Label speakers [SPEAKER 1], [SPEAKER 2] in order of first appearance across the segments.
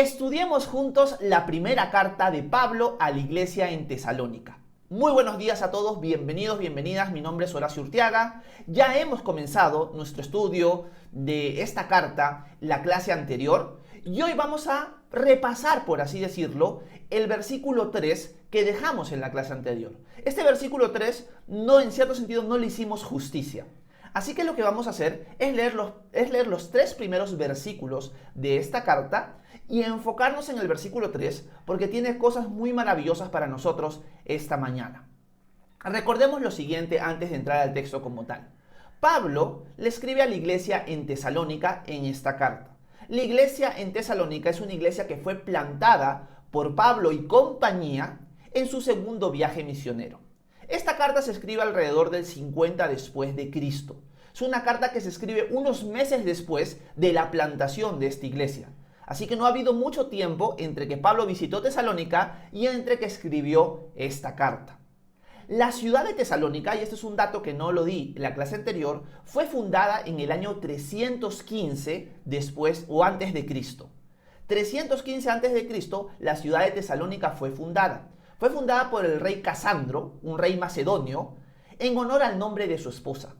[SPEAKER 1] Estudiemos juntos la primera carta de Pablo a la iglesia en Tesalónica. Muy buenos días a todos, bienvenidos, bienvenidas, mi nombre es Horacio Urteaga. Ya hemos comenzado nuestro estudio de esta carta, la clase anterior, y hoy vamos a repasar, por así decirlo, el versículo 3 que dejamos en la clase anterior. Este versículo 3, en cierto sentido, no le hicimos justicia. Así que lo que vamos a hacer es leer los tres primeros versículos de esta carta y enfocarnos en el versículo 3 porque tiene cosas muy maravillosas para nosotros esta mañana. Recordemos lo siguiente antes de entrar al texto como tal. Pablo le escribe a la iglesia en Tesalónica en esta carta. La iglesia en Tesalónica es una iglesia que fue plantada por Pablo y compañía en su segundo viaje misionero. Esta carta se escribe alrededor del 50 después de Cristo. Es una carta que se escribe unos meses después de la plantación de esta iglesia. Así que no ha habido mucho tiempo entre que Pablo visitó Tesalónica y entre que escribió esta carta. La ciudad de Tesalónica, y este es un dato que no lo di en la clase anterior, fue fundada en el año 315 después o antes de Cristo. 315 antes de Cristo, la ciudad de Tesalónica fue fundada. Fue fundada por el rey Casandro, un rey macedonio, en honor al nombre de su esposa.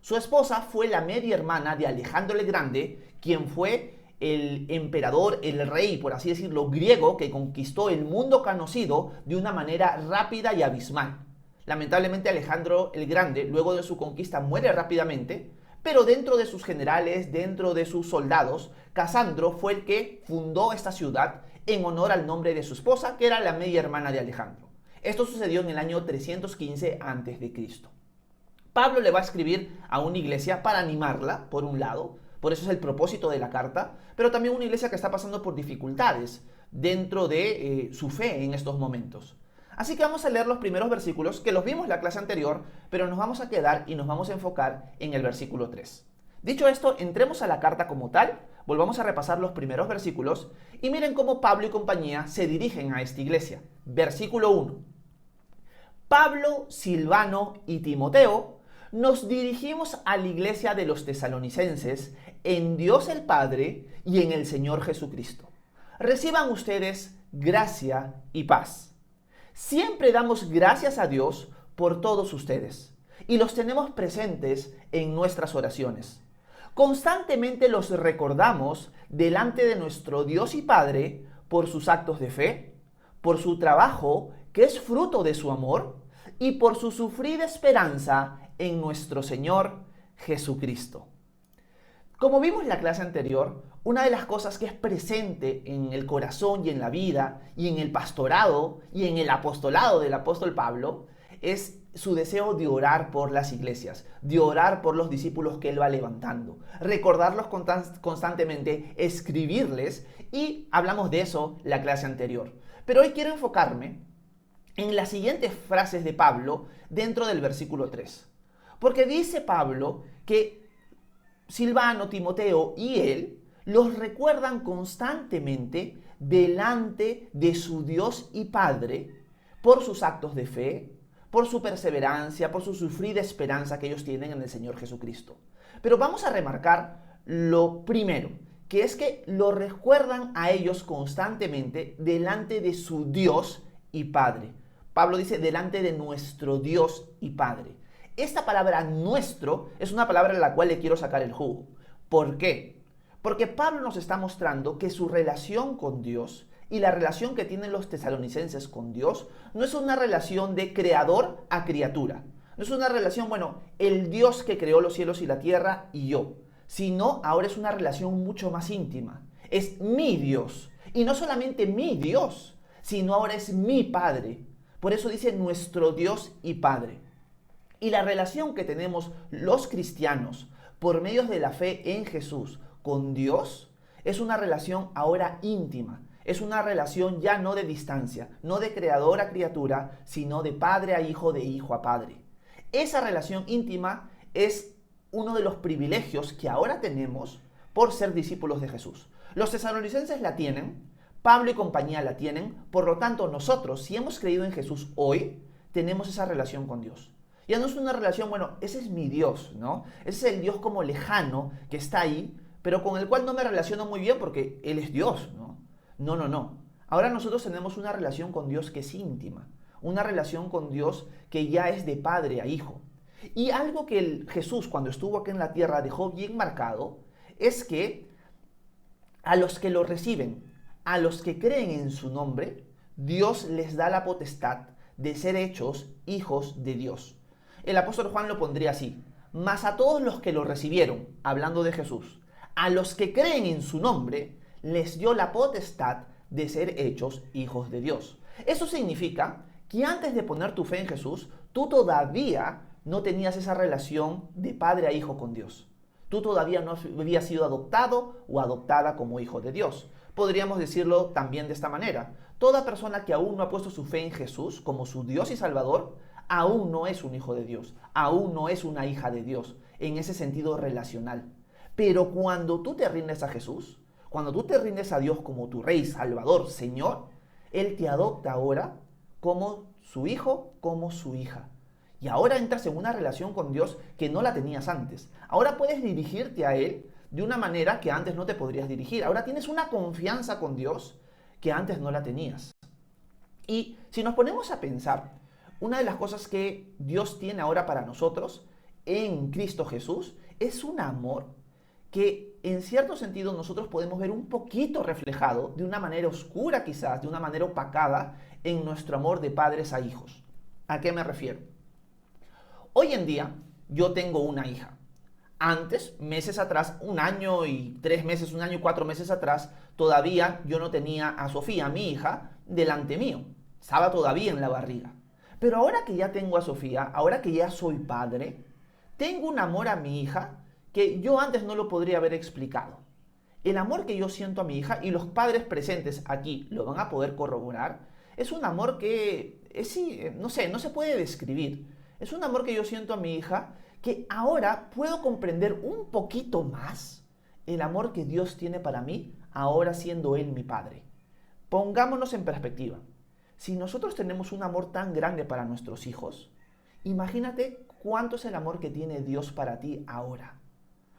[SPEAKER 1] Su esposa fue la media hermana de Alejandro el Grande, quien fue el emperador, el rey, por así decirlo, griego, que conquistó el mundo conocido de una manera rápida y abismal. Lamentablemente Alejandro el Grande, luego de su conquista, muere rápidamente, pero dentro de sus generales, dentro de sus soldados, Casandro fue el que fundó esta ciudad en honor al nombre de su esposa, que era la media hermana de Alejandro. Esto sucedió en el año 315 a.C. Pablo le va a escribir a una iglesia para animarla, por un lado, por eso es el propósito de la carta, pero también una iglesia que está pasando por dificultades dentro de su fe en estos momentos. Así que vamos a leer los primeros versículos, que los vimos en la clase anterior, pero nos vamos a quedar y nos vamos a enfocar en el versículo 3. Dicho esto, entremos a la carta como tal, volvamos a repasar los primeros versículos y miren cómo Pablo y compañía se dirigen a esta iglesia. Versículo 1. Pablo, Silvano y Timoteo nos dirigimos a la iglesia de los tesalonicenses en Dios el Padre y en el Señor Jesucristo. Reciban ustedes gracia y paz. Siempre damos gracias a Dios por todos ustedes y los tenemos presentes en nuestras oraciones. Constantemente los recordamos delante de nuestro Dios y Padre por sus actos de fe, por su trabajo, que es fruto de su amor, y por su sufrida esperanza en nuestro Señor Jesucristo. Como vimos en la clase anterior, una de las cosas que es presente en el corazón y en la vida, y en el pastorado, y en el apostolado del apóstol Pablo, es su deseo de orar por las iglesias, de orar por los discípulos que él va levantando, recordarlos constantemente, escribirles, y hablamos de eso en la clase anterior. Pero hoy quiero enfocarme en las siguientes frases de Pablo dentro del versículo 3. Porque dice Pablo que Silvano, Timoteo y él los recuerdan constantemente delante de su Dios y Padre por sus actos de fe, por su perseverancia, por su sufrida esperanza que ellos tienen en el Señor Jesucristo. Pero vamos a remarcar lo primero, que es que lo recuerdan a ellos constantemente delante de su Dios y Padre. Pablo dice delante de nuestro Dios y Padre. Esta palabra nuestro es una palabra en la cual le quiero sacar el jugo. ¿Por qué? Porque Pablo nos está mostrando que su relación con Dios y la relación que tienen los tesalonicenses con Dios no es una relación de creador a criatura. No es una relación, el Dios que creó los cielos y la tierra y yo. Sino ahora es una relación mucho más íntima. Es mi Dios. Y no solamente mi Dios, sino ahora es mi Padre. Por eso dice nuestro Dios y Padre. Y la relación que tenemos los cristianos por medio de la fe en Jesús con Dios es una relación ahora íntima. Es una relación ya no de distancia, no de creador a criatura, sino de padre a hijo, de hijo a padre. Esa relación íntima es uno de los privilegios que ahora tenemos por ser discípulos de Jesús. Los tesalonicenses la tienen, Pablo y compañía la tienen, por lo tanto nosotros, si hemos creído en Jesús hoy, tenemos esa relación con Dios. Ya no es una relación, ese es mi Dios, ¿no? Ese es el Dios como lejano que está ahí, pero con el cual no me relaciono muy bien porque Él es Dios, ¿no? No, no, no. Ahora nosotros tenemos una relación con Dios que es íntima, una relación con Dios que ya es de padre a hijo. Y algo que Jesús cuando estuvo aquí en la tierra dejó bien marcado es que a los que lo reciben, a los que creen en su nombre, Dios les da la potestad de ser hechos hijos de Dios. El apóstol Juan lo pondría así: mas a todos los que lo recibieron, hablando de Jesús, a los que creen en su nombre, les dio la potestad de ser hechos hijos de Dios. Eso significa que antes de poner tu fe en Jesús, tú todavía no tenías esa relación de padre a hijo con Dios. Tú todavía no habías sido adoptado o adoptada como hijo de Dios. Podríamos decirlo también de esta manera: toda persona que aún no ha puesto su fe en Jesús como su Dios y Salvador, aún no es un hijo de Dios, aún no es una hija de Dios, en ese sentido relacional. Pero cuando tú te rindes a Jesús, cuando tú te rindes a Dios como tu Rey, Salvador, Señor, Él te adopta ahora como su hijo, como su hija. Y ahora entras en una relación con Dios que no la tenías antes. Ahora puedes dirigirte a Él de una manera que antes no te podrías dirigir. Ahora tienes una confianza con Dios que antes no la tenías. Y si nos ponemos a pensar, una de las cosas que Dios tiene ahora para nosotros en Cristo Jesús es un amor que en cierto sentido nosotros podemos ver un poquito reflejado, de una manera oscura quizás, de una manera opacada, en nuestro amor de padres a hijos. ¿A qué me refiero? Hoy en día yo tengo una hija. Antes, meses atrás, 1 año y 3 meses, 1 año y 4 meses atrás, todavía yo no tenía a Sofía, mi hija, delante mío. Estaba todavía en la barriga. Pero ahora que ya tengo a Sofía, ahora que ya soy padre, tengo un amor a mi hija que yo antes no lo podría haber explicado. El amor que yo siento a mi hija, y los padres presentes aquí lo van a poder corroborar, es un amor que, no sé, no se puede describir. Es un amor que yo siento a mi hija que ahora puedo comprender un poquito más el amor que Dios tiene para mí, ahora siendo Él mi Padre. Pongámonos en perspectiva. Si nosotros tenemos un amor tan grande para nuestros hijos, imagínate cuánto es el amor que tiene Dios para ti ahora.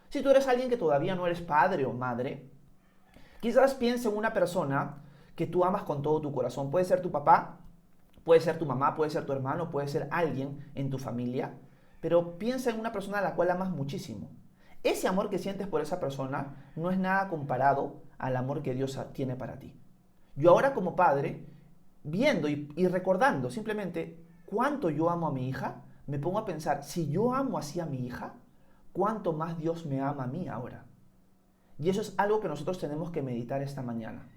[SPEAKER 1] Si tú eres alguien que todavía no eres padre o madre, quizás piense en una persona que tú amas con todo tu corazón. Puede ser tu papá, puede ser tu mamá, puede ser tu hermano, puede ser alguien en tu familia, pero piensa en una persona a la cual amas muchísimo. Ese amor que sientes por esa persona no es nada comparado al amor que Dios tiene para ti. Yo ahora como padre, viendo y recordando simplemente cuánto yo amo a mi hija, me pongo a pensar, si yo amo así a mi hija, cuánto más Dios me ama a mí ahora. Y eso es algo que nosotros tenemos que meditar esta mañana.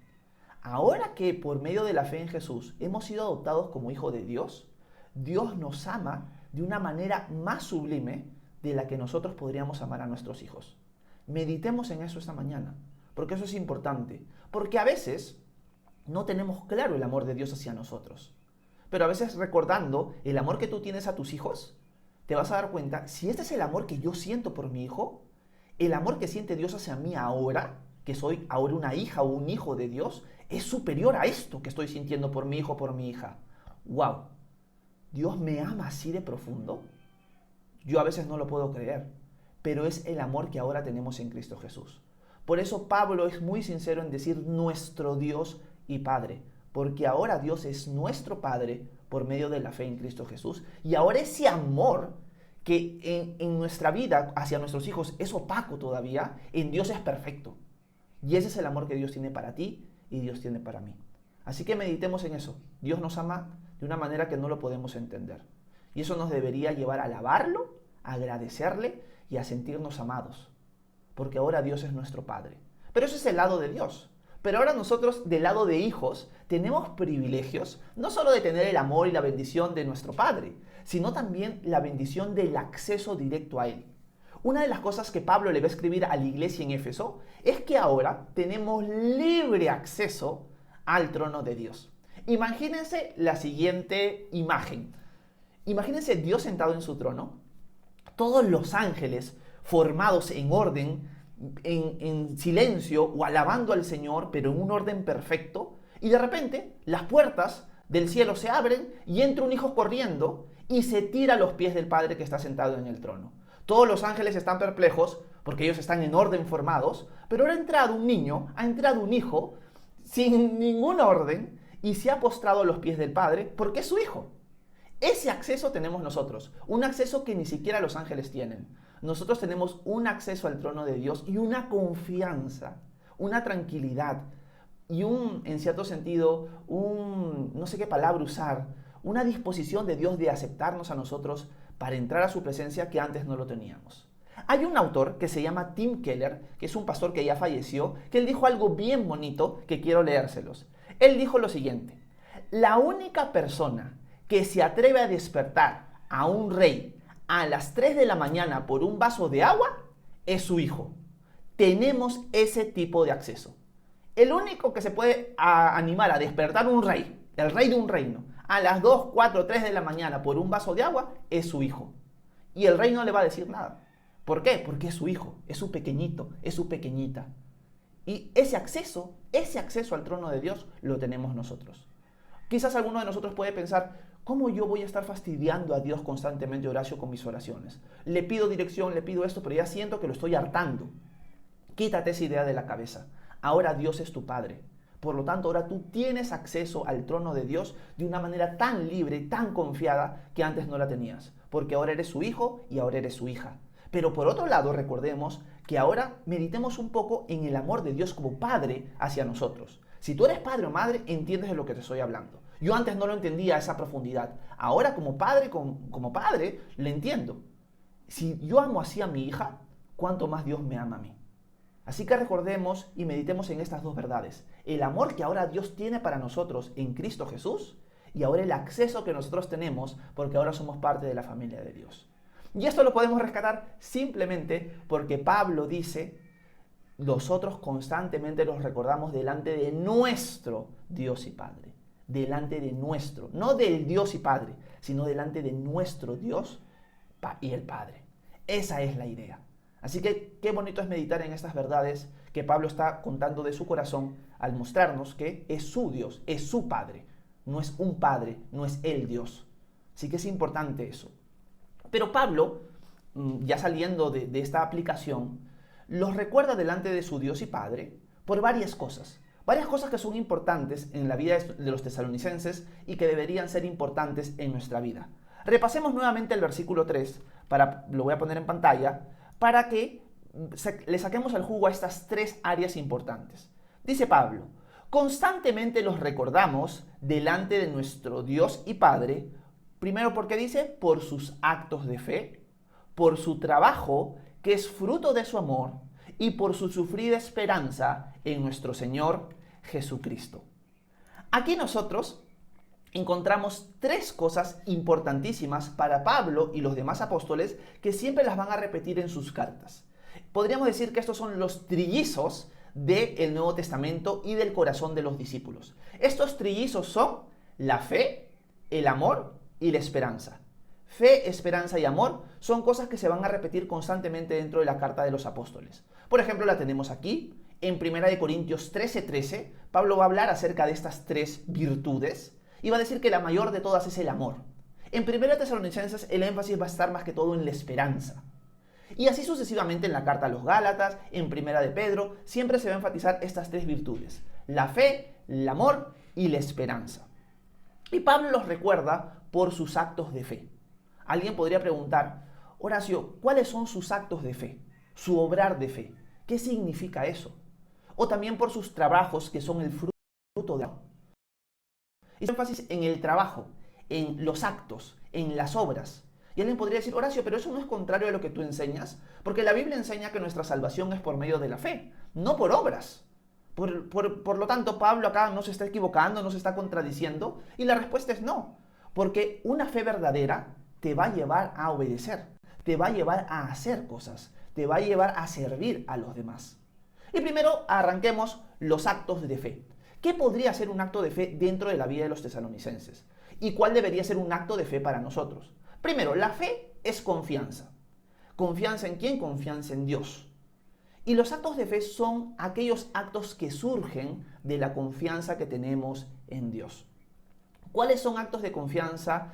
[SPEAKER 1] Ahora que por medio de la fe en Jesús hemos sido adoptados como hijos de Dios, Dios nos ama de una manera más sublime de la que nosotros podríamos amar a nuestros hijos. Meditemos en eso esta mañana, porque eso es importante. Porque a veces no tenemos claro el amor de Dios hacia nosotros. Pero a veces recordando el amor que tú tienes a tus hijos, te vas a dar cuenta, si este es el amor que yo siento por mi hijo, el amor que siente Dios hacia mí ahora, que soy ahora una hija o un hijo de Dios, es superior a esto que estoy sintiendo por mi hijo o por mi hija. ¡Wow! ¿Dios me ama así de profundo? Yo a veces no lo puedo creer, pero es el amor que ahora tenemos en Cristo Jesús. Por eso Pablo es muy sincero en decir nuestro Dios y Padre, porque ahora Dios es nuestro Padre por medio de la fe en Cristo Jesús, y ahora ese amor que en nuestra vida hacia nuestros hijos es opaco todavía, en Dios es perfecto. Y ese es el amor que Dios tiene para ti y Dios tiene para mí. Así que meditemos en eso. Dios nos ama de una manera que no lo podemos entender. Y eso nos debería llevar a alabarlo, a agradecerle y a sentirnos amados. Porque ahora Dios es nuestro Padre. Pero eso es el lado de Dios. Pero ahora nosotros, del lado de hijos, tenemos privilegios, no solo de tener el amor y la bendición de nuestro Padre, sino también la bendición del acceso directo a Él. Una de las cosas que Pablo le va a escribir a la iglesia en Éfeso es que ahora tenemos libre acceso al trono de Dios. Imagínense la siguiente imagen. Imagínense Dios sentado en su trono, todos los ángeles formados en orden, en silencio o alabando al Señor, pero en un orden perfecto, y de repente las puertas del cielo se abren y entra un hijo corriendo y se tira a los pies del Padre que está sentado en el trono. Todos los ángeles están perplejos porque ellos están en orden formados, pero ahora ha entrado un niño, ha entrado un hijo, sin ningún orden y se ha postrado a los pies del Padre porque es su Hijo. Ese acceso tenemos nosotros, un acceso que ni siquiera los ángeles tienen. Nosotros tenemos un acceso al trono de Dios y una confianza, una tranquilidad y en cierto sentido, no sé qué palabra usar, una disposición de Dios de aceptarnos a nosotros para entrar a su presencia que antes no lo teníamos. Hay un autor que se llama Tim Keller, que es un pastor que ya falleció, que él dijo algo bien bonito que quiero leérselos. Él dijo lo siguiente: la única persona que se atreve a despertar a un rey a las 3 de la mañana por un vaso de agua es su hijo. Tenemos ese tipo de acceso. El único que se puede animar a despertar un rey, el rey de un reino, a las 2, 4, 3 de la mañana por un vaso de agua es su hijo. Y el rey no le va a decir nada. ¿Por qué? Porque es su hijo, es su pequeñito, es su pequeñita. Y ese acceso al trono de Dios lo tenemos nosotros. Quizás alguno de nosotros puede pensar: ¿cómo yo voy a estar fastidiando a Dios constantemente, Horacio, con mis oraciones? Le pido dirección, le pido esto, pero ya siento que lo estoy hartando. Quítate esa idea de la cabeza. Ahora Dios es tu Padre. Por lo tanto, ahora tú tienes acceso al trono de Dios de una manera tan libre, tan confiada, que antes no la tenías. Porque ahora eres su hijo y ahora eres su hija. Pero por otro lado, recordemos que ahora meditemos un poco en el amor de Dios como Padre hacia nosotros. Si tú eres padre o madre, entiendes de lo que te estoy hablando. Yo antes no lo entendía a esa profundidad. Ahora como padre, le entiendo. Si yo amo así a mi hija, ¿cuánto más Dios me ama a mí? Así que recordemos y meditemos en estas dos verdades. El amor que ahora Dios tiene para nosotros en Cristo Jesús y ahora el acceso que nosotros tenemos porque ahora somos parte de la familia de Dios. Y esto lo podemos rescatar simplemente porque Pablo dice: nosotros constantemente los recordamos delante de nuestro Dios y Padre. Delante de nuestro, no del Dios y Padre, sino delante de nuestro Dios y el Padre. Esa es la idea. Así que qué bonito es meditar en estas verdades que Pablo está contando de su corazón al mostrarnos que es su Dios, es su Padre. No es un Padre, no es el Dios. Así que es importante eso. Pero Pablo, ya saliendo de esta aplicación, los recuerda delante de su Dios y Padre por varias cosas. Varias cosas que son importantes en la vida de los tesalonicenses y que deberían ser importantes en nuestra vida. Repasemos nuevamente el versículo 3, lo voy a poner en pantalla, para que le saquemos el jugo a estas tres áreas importantes. Dice Pablo: constantemente los recordamos delante de nuestro Dios y Padre, primero porque dice, por sus actos de fe, por su trabajo, que es fruto de su amor, y por su sufrida esperanza en nuestro Señor Jesucristo. Aquí nosotros encontramos tres cosas importantísimas para Pablo y los demás apóstoles que siempre las van a repetir en sus cartas. Podríamos decir que estos son los trillizos del Nuevo Testamento y del corazón de los discípulos. Estos trillizos son la fe, el amor y la esperanza. Fe, esperanza y amor son cosas que se van a repetir constantemente dentro de la carta de los apóstoles. Por ejemplo, la tenemos aquí. En 1 Corintios 13:13, Pablo va a hablar acerca de estas tres virtudes y va a decir que la mayor de todas es el amor. En 1 Tesalonicenses el énfasis va a estar más que todo en la esperanza. Y así sucesivamente en la carta a los Gálatas, en 1 de Pedro, siempre se va a enfatizar estas tres virtudes: la fe, el amor y la esperanza. Y Pablo los recuerda por sus actos de fe. Alguien podría preguntar: Horacio, ¿cuáles son sus actos de fe? Su obrar de fe. ¿Qué significa eso? O también por sus trabajos que son el fruto de amor. Y énfasis en el trabajo, en los actos, en las obras. Y alguien podría decir: Horacio, pero eso no es contrario a lo que tú enseñas, porque la Biblia enseña que nuestra salvación es por medio de la fe, no por obras. Por lo tanto, Pablo acá no se está equivocando, no se está contradiciendo, y la respuesta es no, porque una fe verdadera te va a llevar a obedecer, te va a llevar a hacer cosas, te va a llevar a servir a los demás. Y primero arranquemos los actos de fe. ¿Qué podría ser un acto de fe dentro de la vida de los tesalonicenses? ¿Y cuál debería ser un acto de fe para nosotros? Primero, la fe es confianza. ¿Confianza en quién? Confianza en Dios. Y los actos de fe son aquellos actos que surgen de la confianza que tenemos en Dios. ¿Cuáles son actos de confianza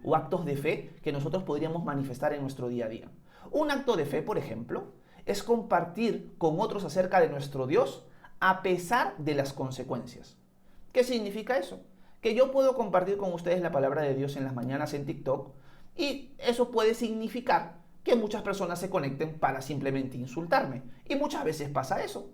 [SPEAKER 1] o actos de fe que nosotros podríamos manifestar en nuestro día a día? Un acto de fe, por ejemplo, es compartir con otros acerca de nuestro Dios a pesar de las consecuencias. ¿Qué significa eso? Que yo puedo compartir con ustedes la palabra de Dios en las mañanas en TikTok y eso puede significar que muchas personas se conecten para simplemente insultarme. Y muchas veces pasa eso.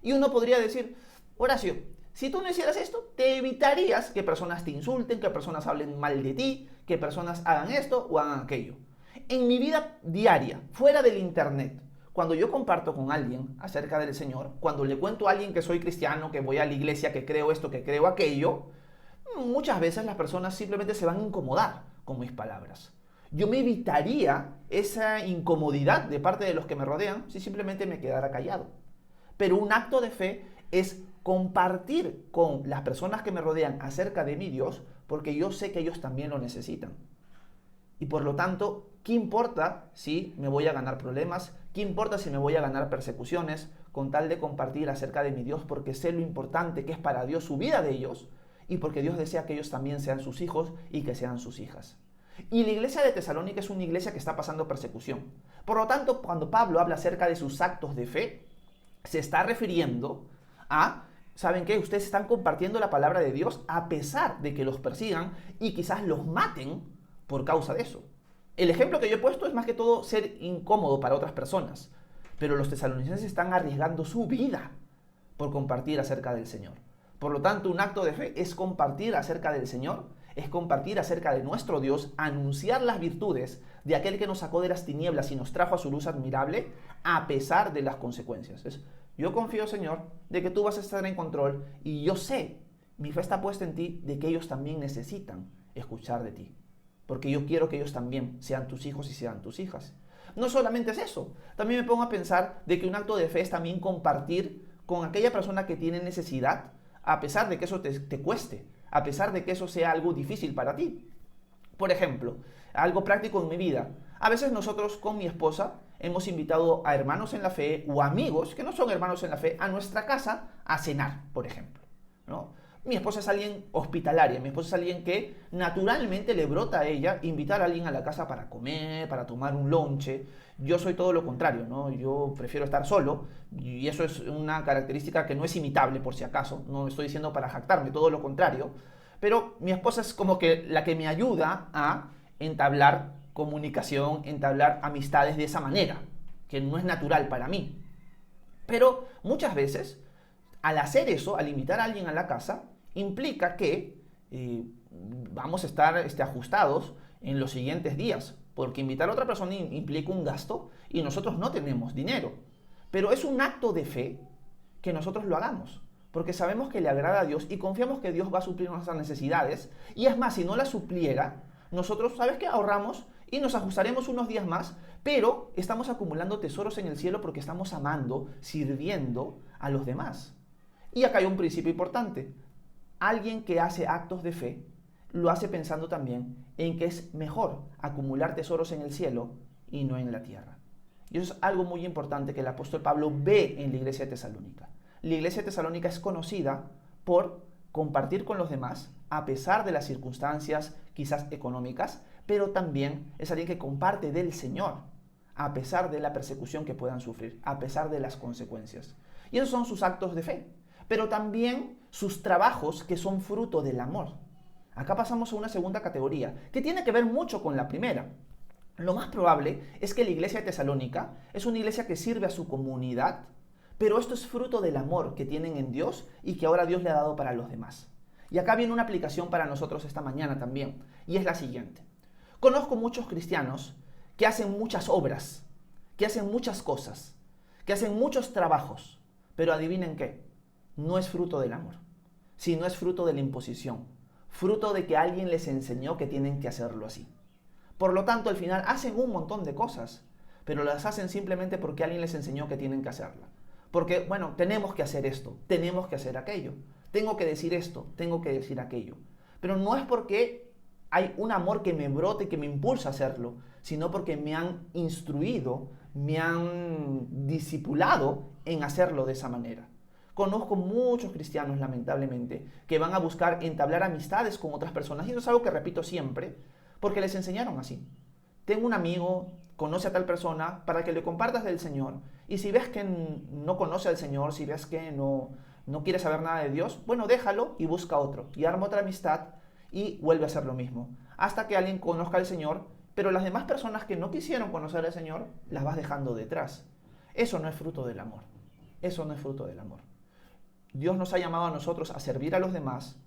[SPEAKER 1] Y uno podría decir, Horacio, si tú no hicieras esto, te evitarías que personas te insulten, que personas hablen mal de ti, que personas hagan esto o hagan aquello. En mi vida diaria, fuera del internet, cuando yo comparto con alguien acerca del Señor, cuando le cuento a alguien que soy cristiano, que voy a la iglesia, que creo esto, que creo aquello, muchas veces las personas simplemente se van a incomodar con mis palabras. Yo me evitaría esa incomodidad de parte de los que me rodean si simplemente me quedara callado. Pero un acto de fe es compartir con las personas que me rodean acerca de mi Dios, porque yo sé que ellos también lo necesitan. Y por lo tanto, ¿qué importa si me voy a ganar problemas? ¿Qué importa si me voy a ganar persecuciones? Con tal de compartir acerca de mi Dios, porque sé lo importante que es para Dios su vida de ellos, y porque Dios desea que ellos también sean sus hijos y que sean sus hijas. Y la iglesia de Tesalónica es una iglesia que está pasando persecución. Por lo tanto, cuando Pablo habla acerca de sus actos de fe, se está refiriendo a, ¿saben qué? Ustedes están compartiendo la palabra de Dios a pesar de que los persigan y quizás los maten por causa de eso. El ejemplo que yo he puesto es más que todo ser incómodo para otras personas, pero los tesalonicenses están arriesgando su vida por compartir acerca del Señor. Por lo tanto, un acto de fe es compartir acerca del Señor, es compartir acerca de nuestro Dios, anunciar las virtudes de aquel que nos sacó de las tinieblas y nos trajo a su luz admirable, a pesar de las consecuencias. Yo confío, Señor, de que tú vas a estar en control y yo sé, mi fe está puesta en ti, de que ellos también necesitan escuchar de ti. Porque yo quiero que ellos también sean tus hijos y sean tus hijas. No solamente es eso, también me pongo a pensar de que un acto de fe es también compartir con aquella persona que tiene necesidad, a pesar de que eso te cueste, a pesar de que eso sea algo difícil para ti. Por ejemplo, algo práctico en mi vida. A veces nosotros con mi esposa hemos invitado a hermanos en la fe o amigos que no son hermanos en la fe a nuestra casa a cenar, por ejemplo, ¿no? Mi esposa es alguien hospitalaria, mi esposa es alguien que naturalmente le brota a ella invitar a alguien a la casa para comer, para tomar un lonche. Yo soy todo lo contrario, ¿no? Yo prefiero estar solo y eso es una característica que no es imitable por si acaso, no estoy diciendo para jactarme, todo lo contrario. Pero mi esposa es como que la que me ayuda a entablar comunicación, entablar amistades de esa manera, que no es natural para mí. Pero muchas veces, al hacer eso, al invitar a alguien a la casa, implica que vamos a estar ajustados en los siguientes días, porque invitar a otra persona implica un gasto y nosotros no tenemos dinero. Pero es un acto de fe que nosotros lo hagamos, porque sabemos que le agrada a Dios y confiamos que Dios va a suplir nuestras necesidades. Y es más, si no las supliera, nosotros, ¿sabes qué? Ahorramos y nos ajustaremos unos días más, pero estamos acumulando tesoros en el cielo porque estamos amando, sirviendo a los demás. Y acá hay un principio importante. Alguien que hace actos de fe lo hace pensando también en que es mejor acumular tesoros en el cielo y no en la tierra. Y eso es algo muy importante que el apóstol Pablo ve en la iglesia de Tesalónica. La iglesia de Tesalónica es conocida por compartir con los demás a pesar de las circunstancias quizás económicas, pero también es alguien que comparte del Señor a pesar de la persecución que puedan sufrir, a pesar de las consecuencias. Y esos son sus actos de fe, pero también sus trabajos que son fruto del amor. Acá pasamos a una segunda categoría que tiene que ver mucho con la primera. Lo más probable es que la iglesia de Tesalónica es una iglesia que sirve a su comunidad, pero esto es fruto del amor que tienen en Dios y que ahora Dios le ha dado para los demás. Y acá viene una aplicación para nosotros esta mañana también, y es la siguiente. Conozco muchos cristianos que hacen muchas obras, que hacen muchas cosas, que hacen muchos trabajos, pero adivinen qué, no es fruto del amor, sino es fruto de la imposición, fruto de que alguien les enseñó que tienen que hacerlo así. Por lo tanto, al final hacen un montón de cosas, pero las hacen simplemente porque alguien les enseñó que tienen que hacerla. Porque, bueno, tenemos que hacer esto, tenemos que hacer aquello, tengo que decir esto, tengo que decir aquello. Pero no es porque hay un amor que me brote, que me impulsa a hacerlo, sino porque me han instruido, me han discipulado en hacerlo de esa manera. Conozco muchos cristianos, lamentablemente, que van a buscar entablar amistades con otras personas, y eso es algo que repito siempre, porque les enseñaron así. Tengo un amigo, conoce a tal persona, para que le compartas del Señor, y si ves que no conoce al Señor, si ves que no ¿No quieres saber nada de Dios? Bueno, déjalo y busca otro. Y arma otra amistad y vuelve a hacer lo mismo. Hasta que alguien conozca al Señor, pero las demás personas que no quisieron conocer al Señor, las vas dejando detrás. Eso no es fruto del amor. Eso no es fruto del amor. Dios nos ha llamado a nosotros a servir a los demás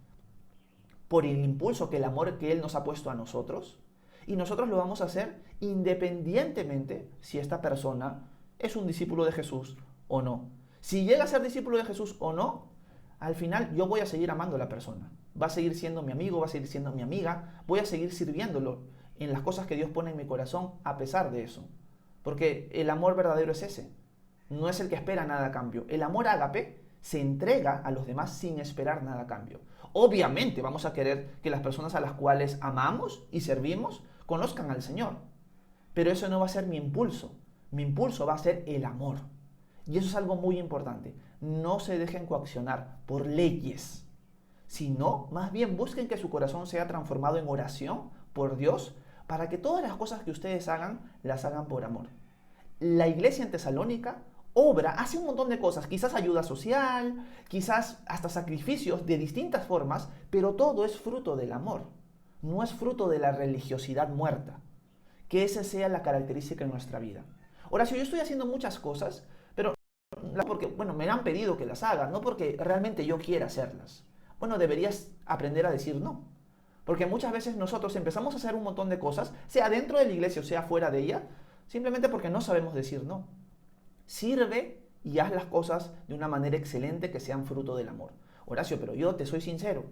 [SPEAKER 1] por el impulso que el amor que Él nos ha puesto a nosotros, y nosotros lo vamos a hacer independientemente si esta persona es un discípulo de Jesús o no. Si llega a ser discípulo de Jesús o no, al final yo voy a seguir amando a la persona. Va a seguir siendo mi amigo, va a seguir siendo mi amiga, voy a seguir sirviéndolo en las cosas que Dios pone en mi corazón a pesar de eso. Porque el amor verdadero es ese. No es el que espera nada a cambio. El amor ágape se entrega a los demás sin esperar nada a cambio. Obviamente vamos a querer que las personas a las cuales amamos y servimos conozcan al Señor. Pero eso no va a ser mi impulso. Mi impulso va a ser el amor. Y eso es algo muy importante. No se dejen coaccionar por leyes, sino más bien busquen que su corazón sea transformado en oración por Dios para que todas las cosas que ustedes hagan, las hagan por amor. La iglesia en Tesalónica hace un montón de cosas, quizás ayuda social, quizás hasta sacrificios de distintas formas, pero todo es fruto del amor, no es fruto de la religiosidad muerta. Que esa sea la característica en nuestra vida. Horacio, yo estoy haciendo muchas cosas, pero porque, me han pedido que las haga, no porque realmente yo quiera hacerlas. Bueno, deberías aprender a decir no. Porque muchas veces nosotros empezamos a hacer un montón de cosas, sea dentro de la iglesia o sea fuera de ella, simplemente porque no sabemos decir no. Sirve y haz las cosas de una manera excelente que sean fruto del amor. Horacio, pero yo te soy sincero,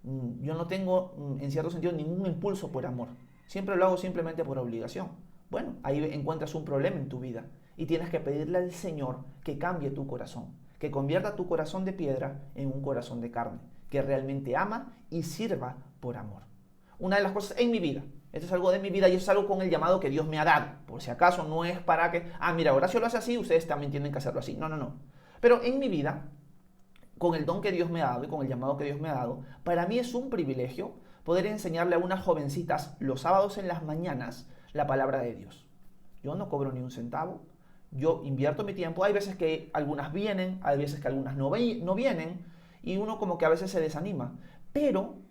[SPEAKER 1] yo no tengo en cierto sentido ningún impulso por amor. Siempre lo hago simplemente por obligación. Bueno, ahí encuentras un problema en tu vida y tienes que pedirle al Señor que cambie tu corazón, que convierta tu corazón de piedra en un corazón de carne, que realmente ama y sirva por amor. Una de las cosas en mi vida, esto es algo de mi vida y es algo con el llamado que Dios me ha dado. Por si acaso no es para que, mira, Horacio lo hace así, ustedes también tienen que hacerlo así. No. Pero en mi vida, con el don que Dios me ha dado y con el llamado que Dios me ha dado, para mí es un privilegio poder enseñarle a unas jovencitas los sábados en las mañanas la palabra de Dios. Yo no cobro ni un centavo, yo invierto mi tiempo. Hay veces que algunas vienen, hay veces que algunas no vienen y uno como que a veces se desanima. Pero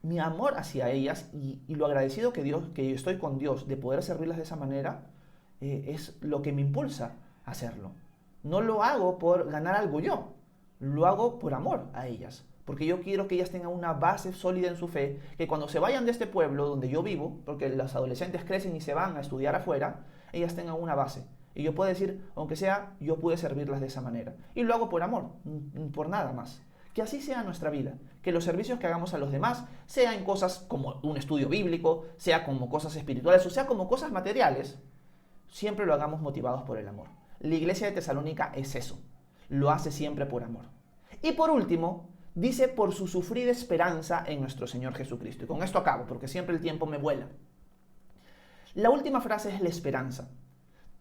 [SPEAKER 1] mi amor hacia ellas y lo agradecido que yo estoy con Dios de poder servirlas de esa manera es lo que me impulsa a hacerlo. No lo hago por ganar algo yo, lo hago por amor a ellas. Porque yo quiero que ellas tengan una base sólida en su fe, que cuando se vayan de este pueblo donde yo vivo, porque los adolescentes crecen y se van a estudiar afuera, ellas tengan una base. Y yo puedo decir, aunque sea, yo pude servirlas de esa manera. Y lo hago por amor, por nada más. Que así sea nuestra vida, que los servicios que hagamos a los demás, sea en cosas como un estudio bíblico, sea como cosas espirituales o sea como cosas materiales, siempre lo hagamos motivados por el amor. La iglesia de Tesalónica es eso, lo hace siempre por amor. Y por último, dice por su sufrida esperanza en nuestro Señor Jesucristo. Y con esto acabo, porque siempre el tiempo me vuela. La última frase es la esperanza.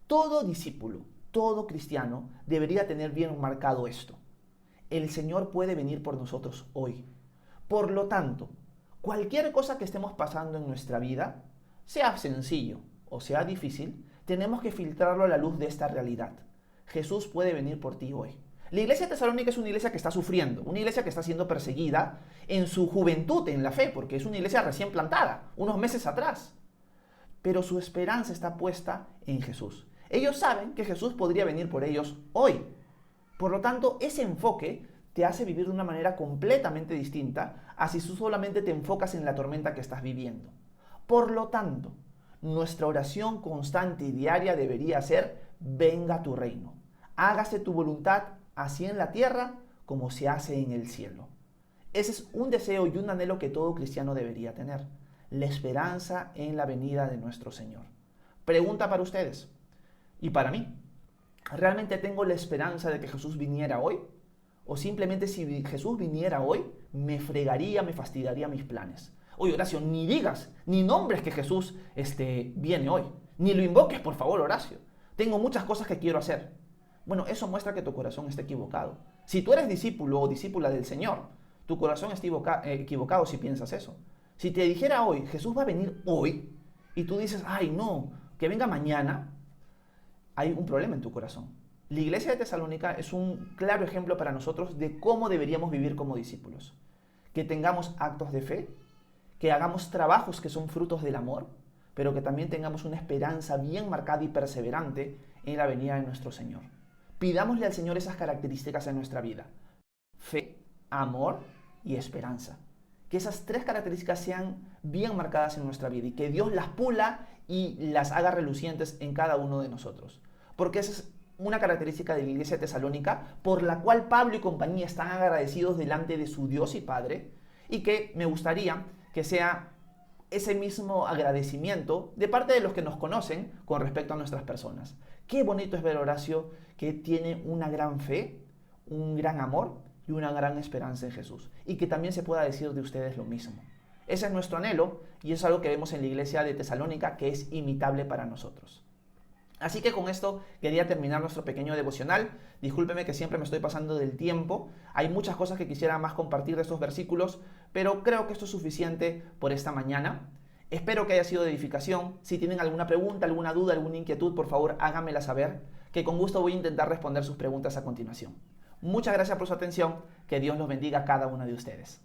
[SPEAKER 1] Todo discípulo, todo cristiano debería tener bien marcado esto. El Señor puede venir por nosotros hoy. Por lo tanto, cualquier cosa que estemos pasando en nuestra vida, sea sencillo o sea difícil, tenemos que filtrarlo a la luz de esta realidad. Jesús puede venir por ti hoy. La iglesia de Tesalónica es una iglesia que está sufriendo, una iglesia que está siendo perseguida en su juventud, en la fe, porque es una iglesia recién plantada, unos meses atrás. Pero su esperanza está puesta en Jesús. Ellos saben que Jesús podría venir por ellos hoy. Por lo tanto, ese enfoque te hace vivir de una manera completamente distinta a si tú solamente te enfocas en la tormenta que estás viviendo. Por lo tanto, nuestra oración constante y diaria debería ser: venga tu reino, hágase tu voluntad, así en la tierra como se hace en el cielo. Ese es un deseo y un anhelo que todo cristiano debería tener: la esperanza en la venida de nuestro Señor. Pregunta para ustedes y para mí: ¿realmente tengo la esperanza de que Jesús viniera hoy? ¿O simplemente si Jesús viniera hoy, me fregaría, me fastidiaría mis planes? Oye, Horacio, ni digas, ni nombres que Jesús viene hoy. Ni lo invoques, por favor, Horacio. Tengo muchas cosas que quiero hacer. Bueno, eso muestra que tu corazón está equivocado. Si tú eres discípulo o discípula del Señor, tu corazón está equivocado si piensas eso. Si te dijera hoy, Jesús va a venir hoy, y tú dices, ay no, que venga mañana, hay un problema en tu corazón. La iglesia de Tesalónica es un claro ejemplo para nosotros de cómo deberíamos vivir como discípulos. Que tengamos actos de fe, que hagamos trabajos que son frutos del amor, pero que también tengamos una esperanza bien marcada y perseverante en la venida de nuestro Señor. Pidámosle al Señor esas características en nuestra vida: fe, amor y esperanza. Que esas tres características sean bien marcadas en nuestra vida y que Dios las pula y las haga relucientes en cada uno de nosotros. Porque esa es una característica de la iglesia de Tesalónica por la cual Pablo y compañía están agradecidos delante de su Dios y Padre, y que me gustaría que sea ese mismo agradecimiento de parte de los que nos conocen con respecto a nuestras personas. Qué bonito es ver a Horacio, que tiene una gran fe, un gran amor y una gran esperanza en Jesús, y que también se pueda decir de ustedes lo mismo. Ese es nuestro anhelo y es algo que vemos en la iglesia de Tesalónica, que es imitable para nosotros. Así que con esto quería terminar nuestro pequeño devocional. Discúlpeme que siempre me estoy pasando del tiempo. Hay muchas cosas que quisiera más compartir de estos versículos, pero creo que esto es suficiente por esta mañana. Espero que haya sido de edificación. Si tienen alguna pregunta, alguna duda, alguna inquietud, por favor háganmela saber, que con gusto voy a intentar responder sus preguntas a continuación. Muchas gracias por su atención. Que Dios los bendiga a cada uno de ustedes.